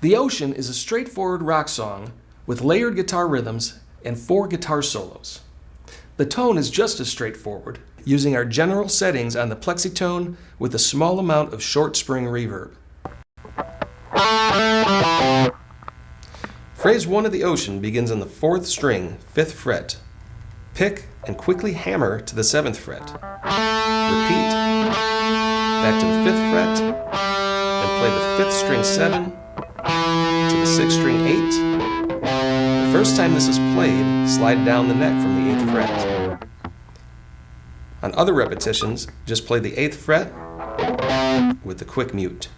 The Ocean is a straightforward rock song with layered guitar rhythms and 4 guitar solos. The tone is just as straightforward, using our general settings on the plexitone with a small amount of short spring reverb. Phrase 1 of the Ocean begins on the 4th string, 5th fret. Pick and quickly hammer to the 7th fret. Repeat. Back to the 5th fret. Then play the 5th string 7 to the 6th string 8. The first time this is played, slide down the neck from the 8th fret. On other repetitions, just play the 8th fret with the quick mute.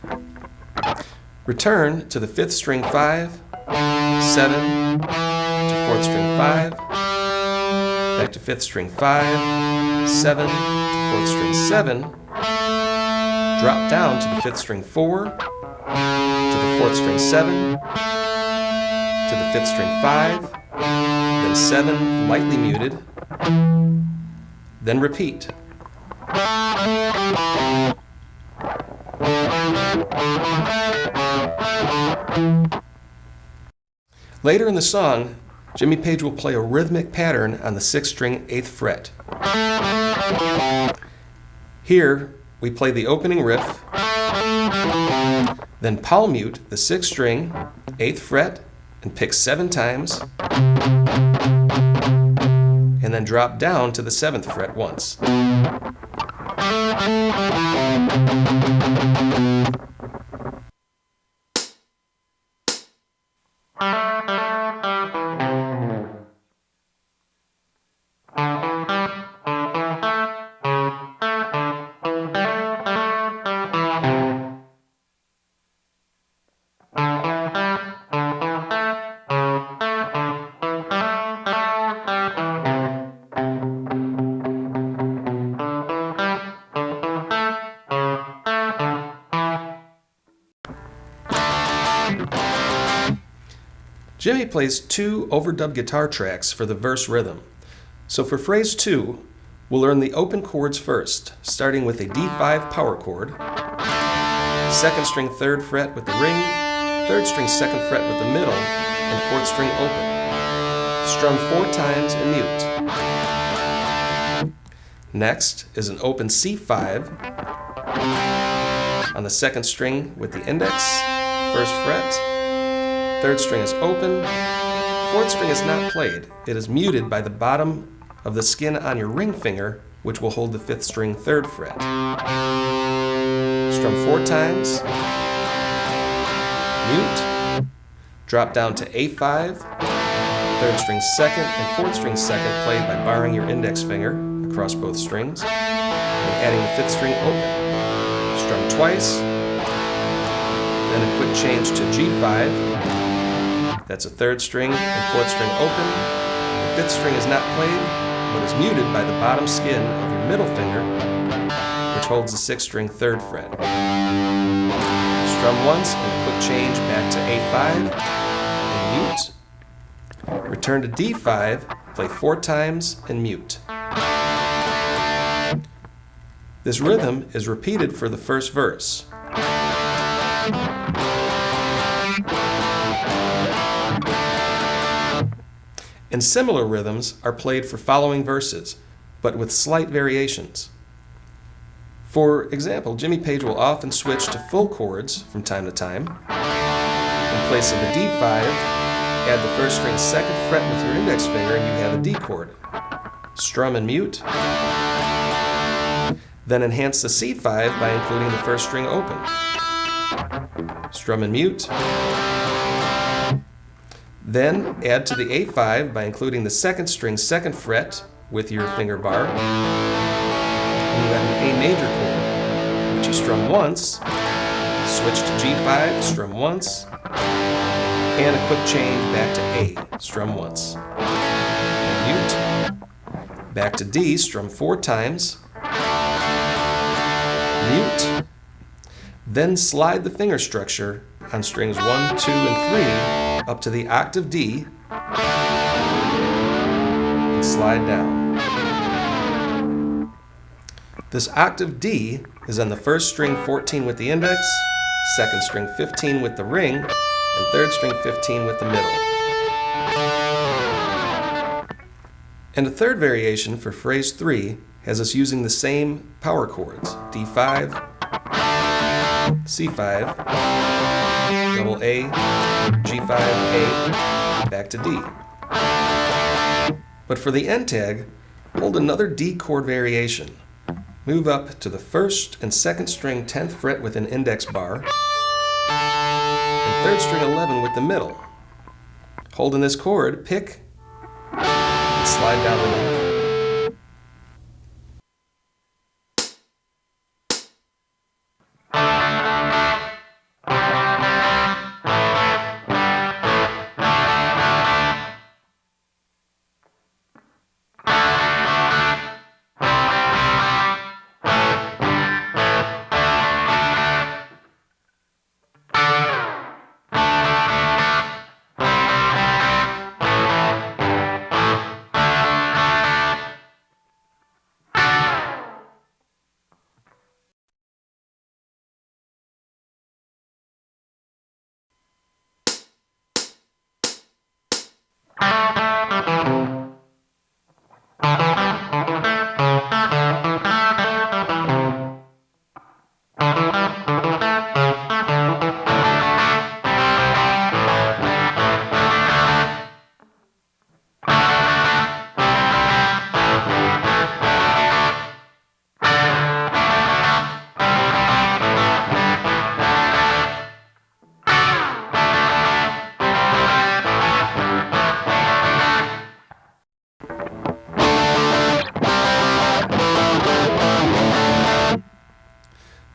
Return to the 5th string 5, 7, to 4th string 5, back to 5th string 5, 7, to 4th string 7, drop down to the 5th string 4, to the 4th string 7, to the 5th string 5, then 7 lightly muted, then repeat. Later in the song, Jimmy Page will play a rhythmic pattern on the 6th string 8th fret. Here, we play the opening riff, then palm mute the 6th string 8th fret and pick 7 times, and then drop down to the 7th fret once. Jimmy plays 2 overdub guitar tracks for the verse rhythm. So for phrase 2, we'll learn the open chords first, starting with a D5 power chord, 2nd string 3rd fret with the ring, 3rd string 2nd fret with the middle, and 4th string open. Strum 4 times and mute. Next is an open C5 on the 2nd string with the index, 1st fret, 3rd string is open, 4th string is not played. It is muted by the bottom of the skin on your ring finger, which will hold the 5th string 3rd fret. Strum 4 times, mute, drop down to A5, 3rd string 2nd and 4th string 2nd played by barring your index finger across both strings, and adding the 5th string open. Strum twice, then a quick change to G5. That's a 3rd string and 4th string open. The 5th string is not played, but is muted by the bottom skin of your middle finger, which holds the 6th string 3rd fret. Strum once and a quick change back to A5 and mute. Return to D5, play 4 times and mute. This rhythm is repeated for the first verse. And similar rhythms are played for following verses, but with slight variations. For example, Jimmy Page will often switch to full chords from time to time. In place of the D5, add the 1st string 2nd fret with your index finger and you have a D chord. Strum and mute. Then enhance the C5 by including the 1st string open. Strum and mute. Then add to the A5 by including the 2nd string 2nd fret with your finger bar. And you have an A major chord, which you strum once, switch to G5, strum once, and a quick change back to A, strum once. And mute. Back to D, strum 4 times, mute. Then slide the finger structure on strings 1, 2, and 3 up to the octave D, and slide down. This octave D is on the 1st string 14 with the index, 2nd string 15 with the ring, and third string 15 with the middle. And a third variation for phrase 3 has us using the same power chords, D5, C5, double A, G5, A, back to D. But for the end tag, hold another D chord variation. Move up to the first and second string 10th fret with an index bar, and third string 11 with the middle. Holding this chord, pick and slide down the neck.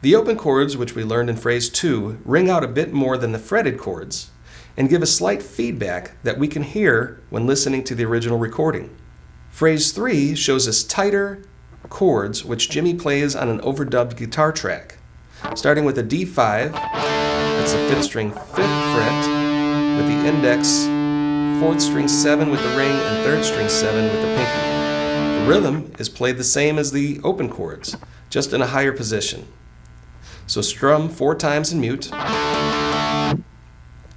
The open chords, which we learned in phrase 2, ring out a bit more than the fretted chords and give a slight feedback that we can hear when listening to the original recording. Phrase 3 shows us tighter chords which Jimmy plays on an overdubbed guitar track. Starting with a D5, that's the 5th string 5th fret with the index, 4th string 7 with the ring, and 3rd string 7 with the pinky. The rhythm is played the same as the open chords, just in a higher position. So strum 4 times and mute,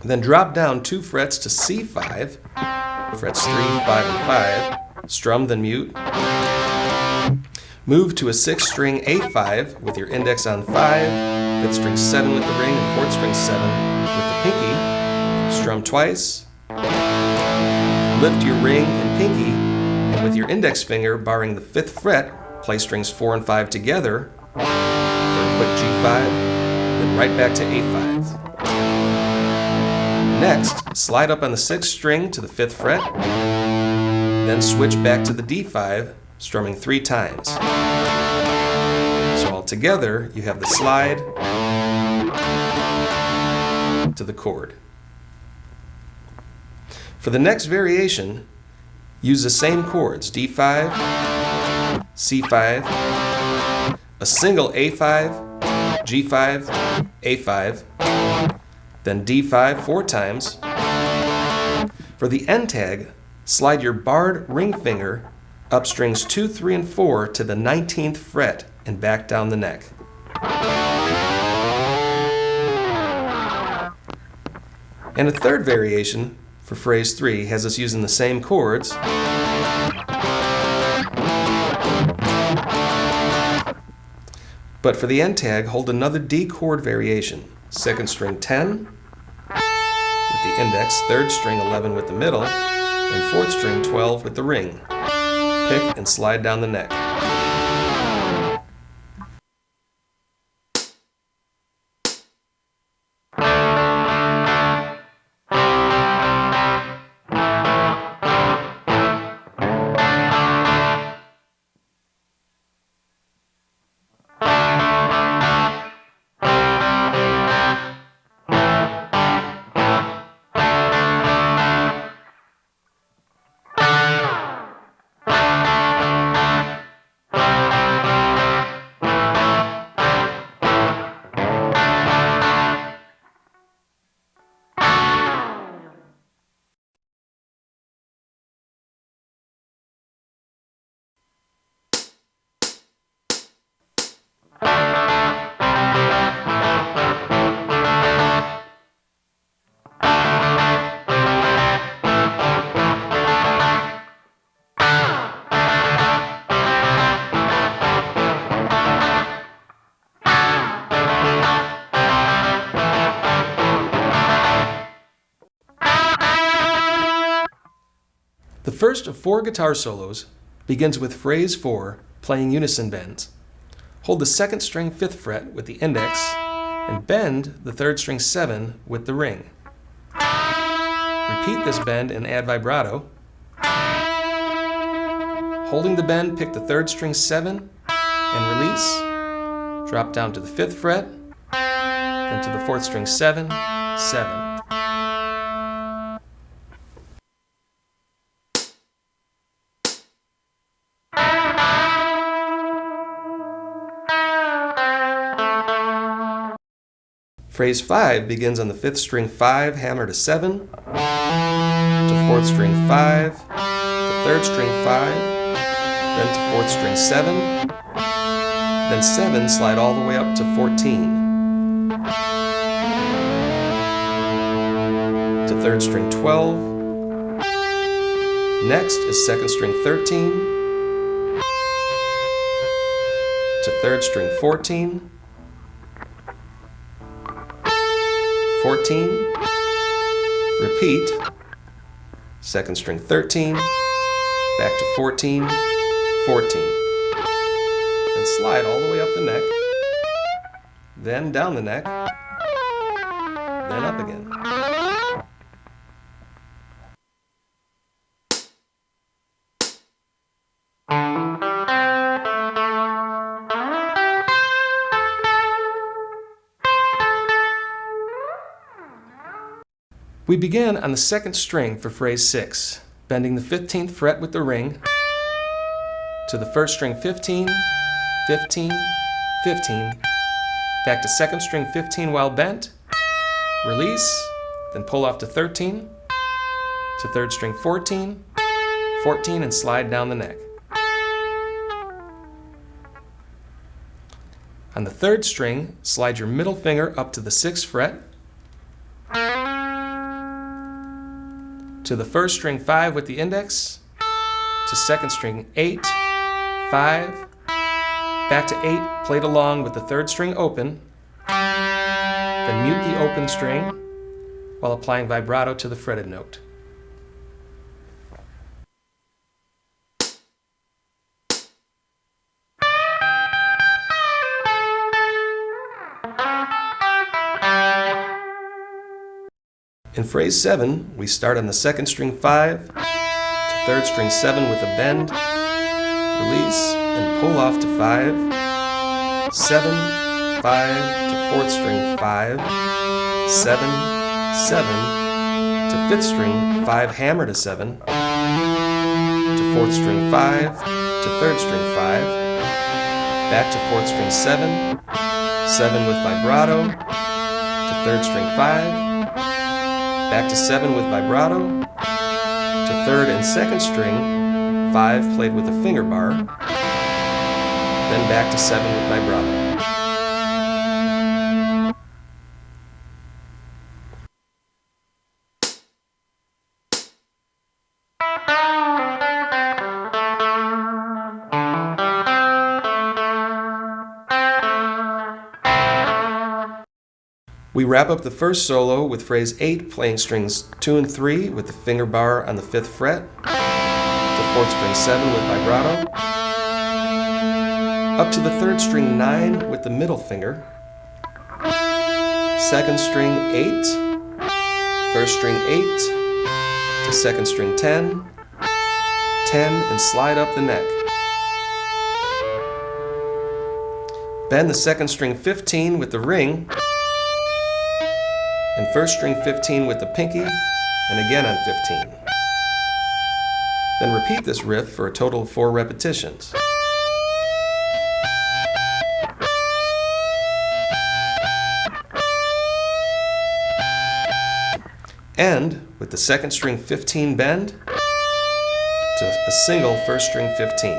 then drop down 2 frets to C5, frets 3, 5, and 5, strum then mute, move to a 6th string A5 with your index on 5, 5th string 7 with the ring, and 4th string 7 with the pinky, strum twice, lift your ring and pinky, and with your index finger barring the 5th fret, play strings 4 and 5 together, quick G5, then right back to A5. Next, slide up on the 6th string to the 5th fret, then switch back to the D5, strumming 3 times. So all together, you have the slide to the chord. For the next variation, use the same chords, D5, C5, a single A5, G5, A5, then D5 4 times. For the end tag, slide your barred ring finger up strings 2, 3, and 4 to the 19th fret and back down the neck. And a third variation for phrase 3 has us using the same chords, but for the end tag, hold another D chord variation. 2nd string 10 with the index, 3rd string 11 with the middle, and 4th string 12 with the ring. Pick and slide down the neck. first of 4 guitar solos begins with phrase 4 playing unison bends. Hold the 2nd string 5th fret with the index and bend the 3rd string 7 with the ring. Repeat this bend and add vibrato. Holding the bend, pick the 3rd string 7 and release. Drop down to the 5th fret, then to the 4th string 7, 7. Phrase 5 begins on the 5th string 5, hammer to 7, to 4th string 5, to 3rd string 5, then to 4th string 7, then 7, slide all the way up to 14, to 3rd string 12, next is 2nd string 13, to 3rd string 14, 14, repeat, 2nd string 13, back to 14, 14, then slide all the way up the neck, then down the neck, then up again. We begin on the 2nd string for phrase 6, bending the 15th fret with the ring to the 1st string 15, 15, 15, back to 2nd string 15 while bent, release, then pull off to 13, to 3rd string 14, 14, and slide down the neck. On the 3rd string, slide your middle finger up to the 6th fret, to the 1st string 5 with the index, to 2nd string 8, 5, back to 8, played along with the 3rd string open, then mute the open string while applying vibrato to the fretted note. In phrase 7, we start on the 2nd string 5, to 3rd string 7 with a bend, release, and pull off to 5, 7, 5, to 4th string 5, 7, 7, to 5th string 5, hammer to 7, to 4th string 5, to 3rd string 5, back to 4th string 7, 7 with vibrato, to 3rd string 5, back to 7 with vibrato, to 3rd and 2nd string, 5 played with a finger bar, then back to 7 with vibrato. We wrap up the first solo with phrase 8 playing strings 2 and 3 with the finger bar on the 5th fret, to 4th string 7 with vibrato, up to the 3rd string 9 with the middle finger, 2nd string 8, 1st string 8, to 2nd string 10, 10, and slide up the neck. Bend the 2nd string 15 with the ring, and 1st string 15 with the pinky, and again on 15. Then repeat this riff for a total of 4 repetitions. End with the 2nd string 15 bend to a single 1st string 15.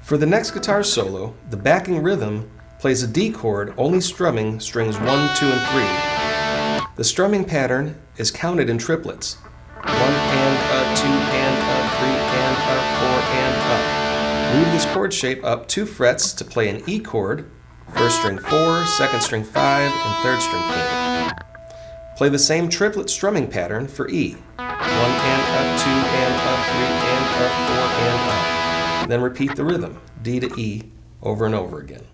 For the next guitar solo, the backing rhythm plays a D chord only strumming strings 1, 2, and 3. The strumming pattern is counted in triplets. 1 and a, 2 and a, 3 and a, 4 and up. Move this chord shape up 2 frets to play an E chord, first string 4, second string 5, and third string 4. Play the same triplet strumming pattern for E. 1 and a, 2 and a, 3 and a, 4 and up. Then repeat the rhythm, D to E, over and over again.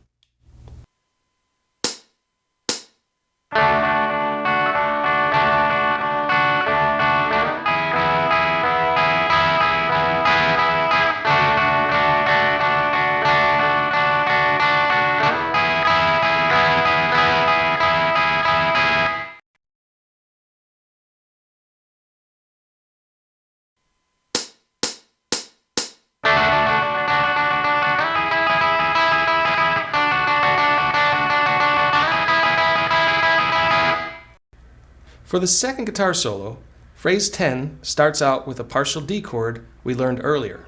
For the second guitar solo, phrase 10 starts out with a partial D chord we learned earlier.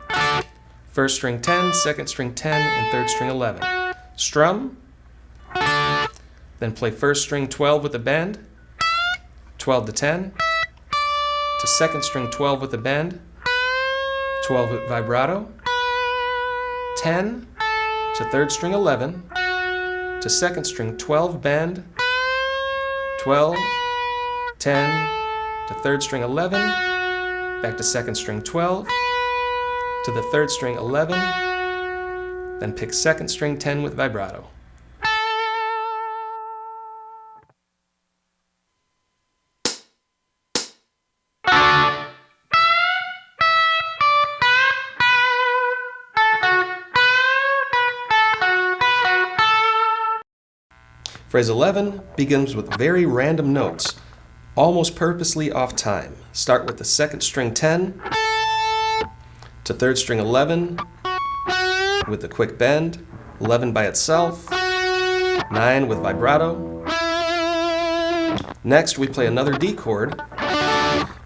First string 10, second string 10, and third string 11. Strum, then play first string 12 with a bend, 12 to 10, to second string 12 with a bend, 12 with vibrato, 10 to third string 11, to second string 12 bend, 12, 10 to third string 11, back to second string 12, to the third string 11, then pick second string 10 with vibrato. Phrase 11 begins with very random notes, almost purposely off time. Start with the second string 10 to third string 11 with a quick bend, 11 by itself, 9 with vibrato. Next we play another D chord,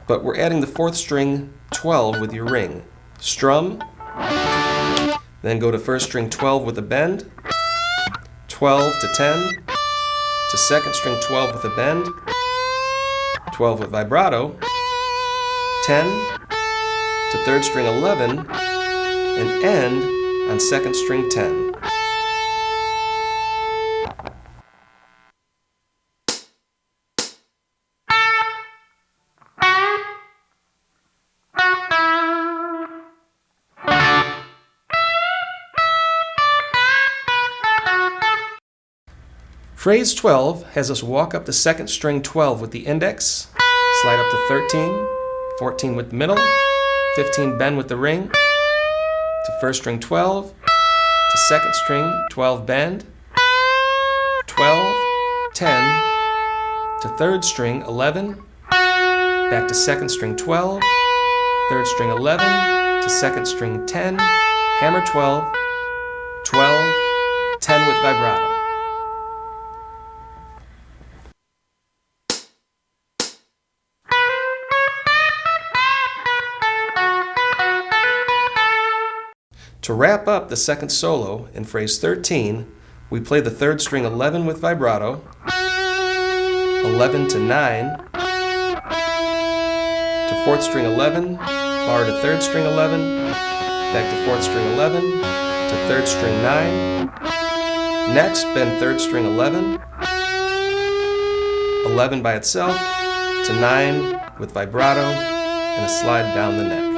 but we're adding the fourth string 12 with your ring. Strum, then go to first string 12 with a bend, 12 to 10, to second string 12 with a bend, 12 with vibrato, 10 to third string 11, and end on second string 10. Phrase 12 has us walk up the second string 12 with the index, slide up to 13, 14 with the middle, 15 bend with the ring, to first string 12, to second string 12 bend, 12, 10, to third string 11, back to second string 12, third string 11, to second string 10, hammer 12, 12, 10 with vibrato. To wrap up the second solo in phrase 13, we play the third string 11 with vibrato, 11 to 9, to fourth string 11, bar to third string 11, back to fourth string 11, to third string 9. Next, bend third string 11, 11 by itself, to 9 with vibrato, and a slide down the neck.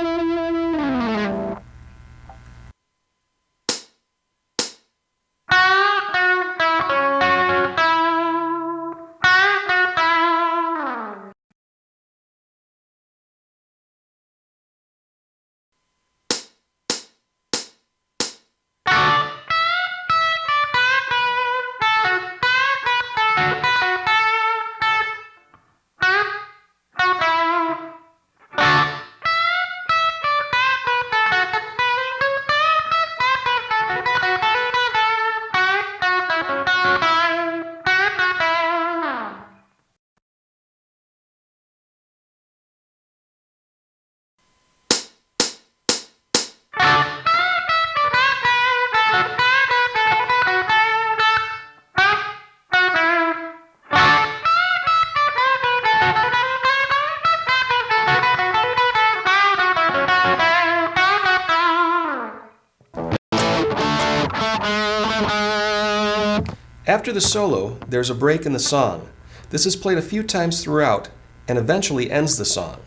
After the solo, there's a break in the song. This is played a few times throughout and eventually ends the song.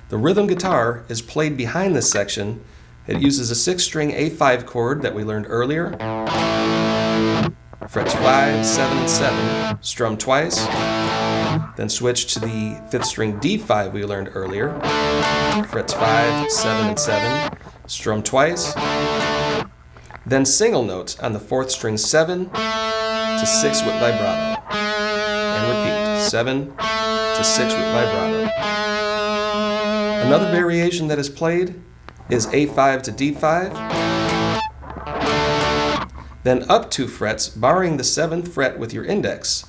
The rhythm guitar is played behind this section. It uses a 6-string A5 chord that we learned earlier. Frets 5, 7, and 7, strum twice. Then switch to the 5th string D5 we learned earlier. Frets 5, 7, and 7, strum twice. Then single notes on the 4th string 7 to 6 with vibrato. And repeat, 7 to 6 with vibrato. Another variation that is played is A5 to D5. Then up 2 frets, barring the 7th fret with your index.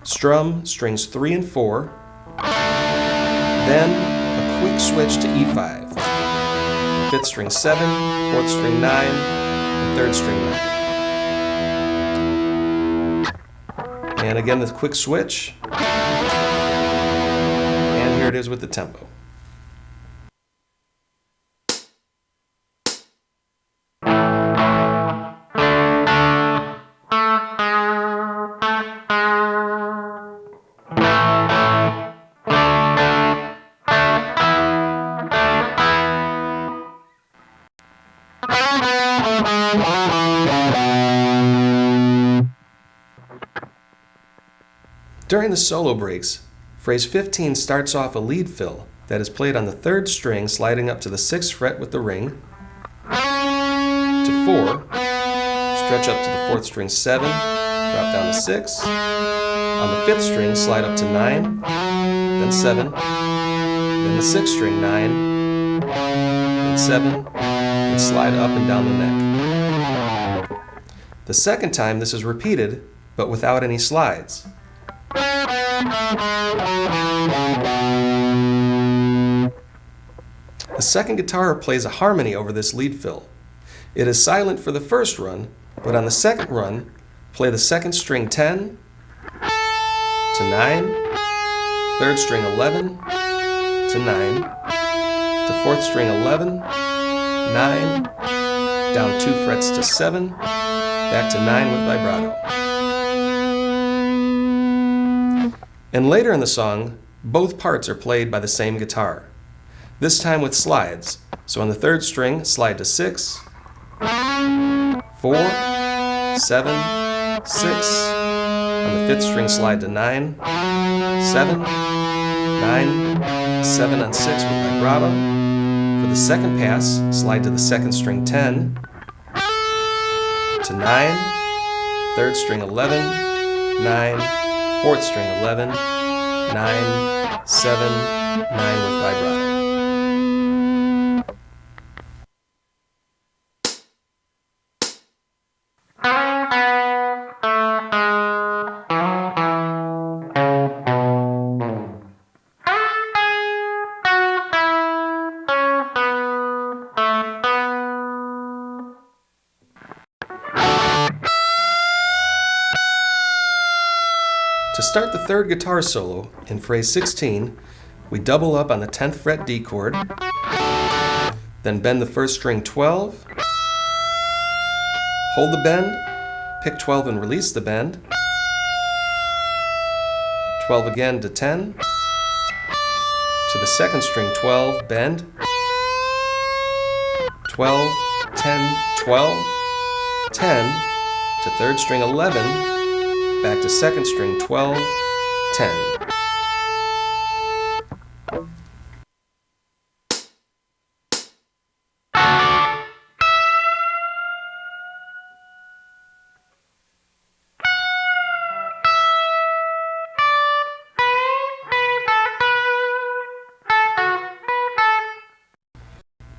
Strum strings 3 and 4. Then a quick switch to E5. 5th string 7, 4th string 9, and 3rd string 9. And again, the quick switch. And here it is with the tempo. During the solo breaks, phrase 15 starts off a lead fill that is played on the 3rd string sliding up to the 6th fret with the ring, to 4, stretch up to the 4th string 7, drop down to 6, on the 5th string slide up to 9, then 7, then the 6th string 9, then 7, and slide up and down the neck. The second time this is repeated, but without any slides. The second guitar plays a harmony over this lead fill. It is silent for the first run, but on the second run, play the 2nd string 10 to 9, 3rd string 11 to 9, to 4th string 11, 9, down 2 frets to 7, back to 9 with vibrato. And later in the song, both parts are played by the same guitar, this time with slides. So on the 3rd string, slide to 6, 4, 7, 6. On the 5th string, slide to 9, 7, 9, 7 on 6 with vibrato. For the second pass, slide to the 2nd string 10, to 9, 3rd string 11, 9, 4th string 11, 9, 7, 9 with vibrato. To start the 3rd guitar solo in phrase 16, we double up on the 10th fret D chord, then bend the 1st string 12, hold the bend, pick 12 and release the bend, 12 again to 10, to the 2nd string 12, bend, 12, 10, 12, 10, to 3rd string 11, back to 2nd string 12, 10.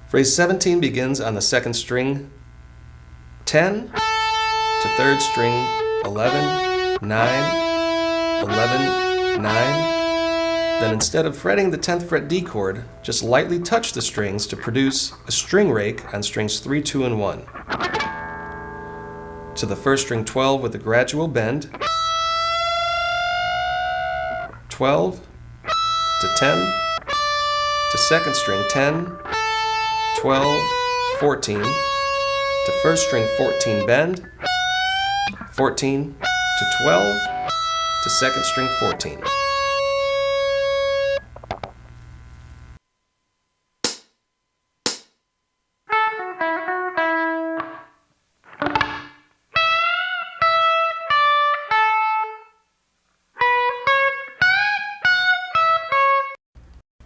Phrase 17 begins on the 2nd string 10 to 3rd string 11, 9, 11, 9. Then instead of fretting the 10th fret D chord, just lightly touch the strings to produce a string rake on strings 3, 2, and 1. To the 1st string 12 with a gradual bend, 12 to 10, to 2nd string 10, 12, 14, to 1st string 14 bend, 14, to to 12 to second string 14.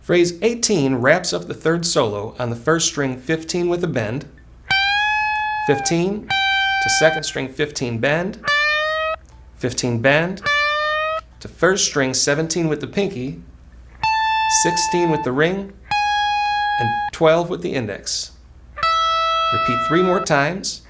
Phrase 18 wraps up the third solo on the first string 15 with a bend, 15 to second string 15 bend, 15 bend to first string 17 with the pinky, 16 with the ring, and 12 with the index. Repeat 3 more times.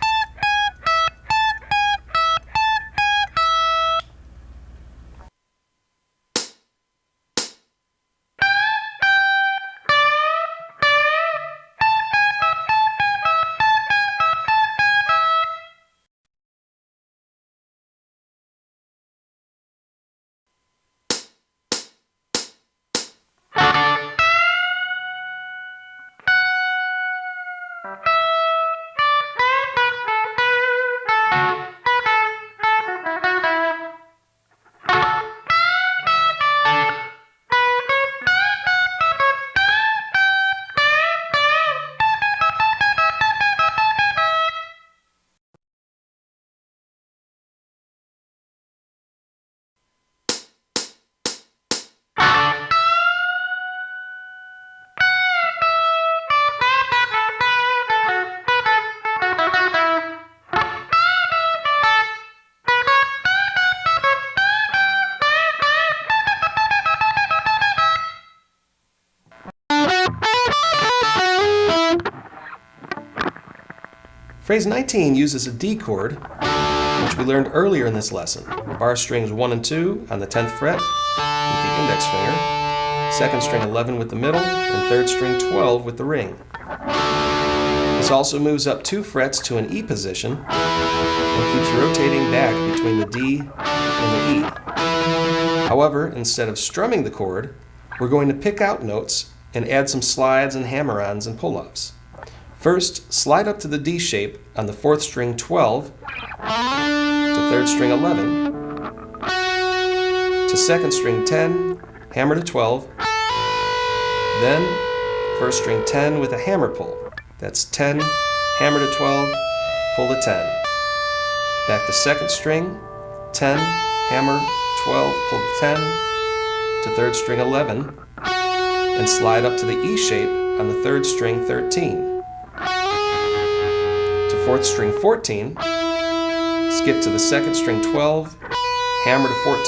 Phrase 19 uses a D chord, which we learned earlier in this lesson. Bar strings 1 and 2 on the 10th fret with the index finger, second string 11 with the middle, and third string 12 with the ring. This also moves up 2 frets to an E position and keeps rotating back between the D and the E. However, instead of strumming the chord, we're going to pick out notes and add some slides and hammer-ons and pull-offs. First, slide up to the D shape on the 4th string 12 to 3rd string 11 to 2nd string 10, hammer to 12, then 1st string 10 with a hammer pull. That's 10, hammer to 12, pull to 10. Back to 2nd string, 10, hammer, 12, pull to 10, to 3rd string 11, and slide up to the E shape on the 3rd string 13. To 4th string 14, skip to the 2nd string 12, hammer to 14,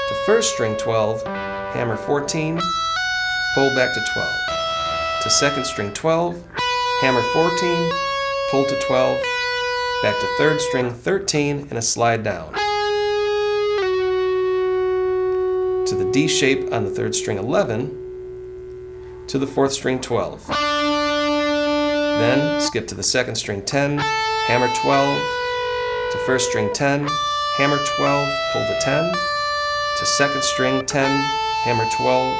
to 1st string 12, hammer 14, pull back to 12, to 2nd string 12, hammer 14, pull to 12, back to 3rd string 13 and a slide down. To the D shape on the 3rd string 11, to the 4th string 12. Then skip to the 2nd string 10, hammer 12, to 1st string 10, hammer 12, pull to 10, to 2nd string 10, hammer 12,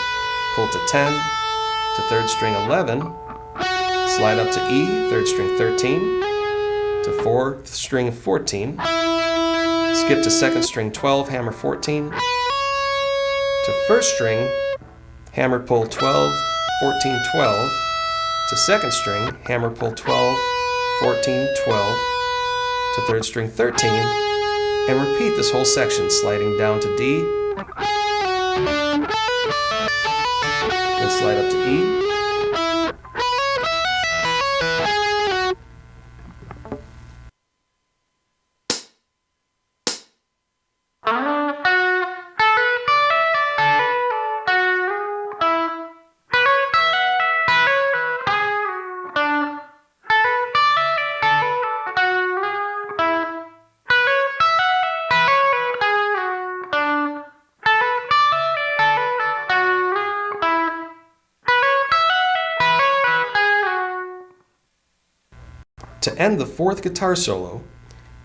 pull to 10, to 3rd string 11, slide up to E, 3rd string 13, to 4th string 14, skip to 2nd string 12, hammer 14, to 1st string, hammer pull 12, 14, 12, to 2nd string, hammer pull 12, 14, 12, to 3rd string 13, and repeat this whole section sliding down to D, then slide up to E, To end the 4th guitar solo,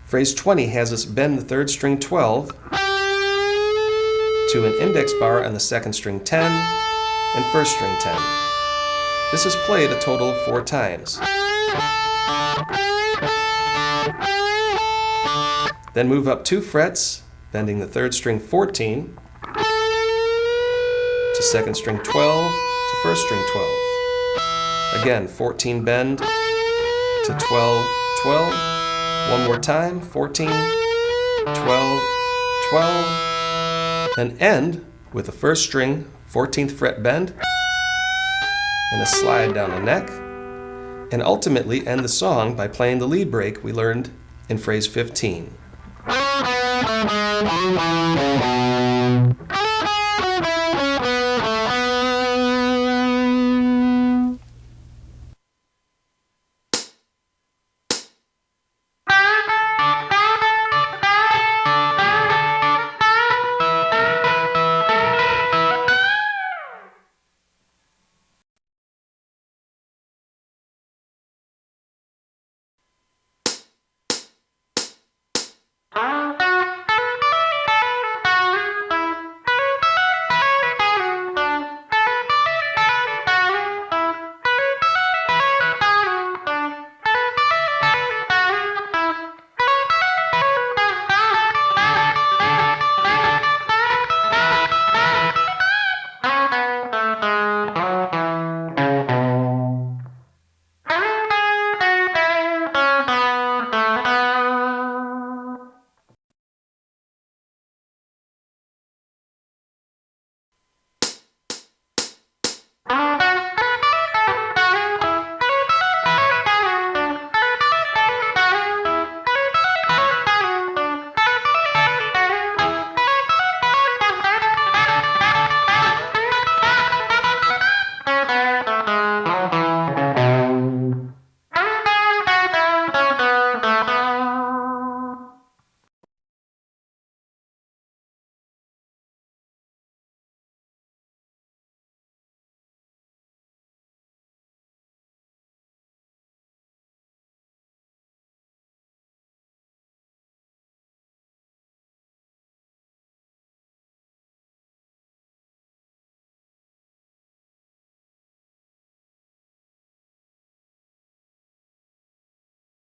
phrase 20 has us bend the 3rd string 12 to an index bar on the 2nd string 10 and 1st string 10. This is played a total of 4 times. Then move up 2 frets bending the 3rd string 14 to 2nd string 12 to 1st string 12. Again, 14 bend to 12, 12. One more time, 14, 12, 12. And end with the 1st string 14th fret bend and a slide down the neck. And ultimately end the song by playing the lead break we learned in phrase 15.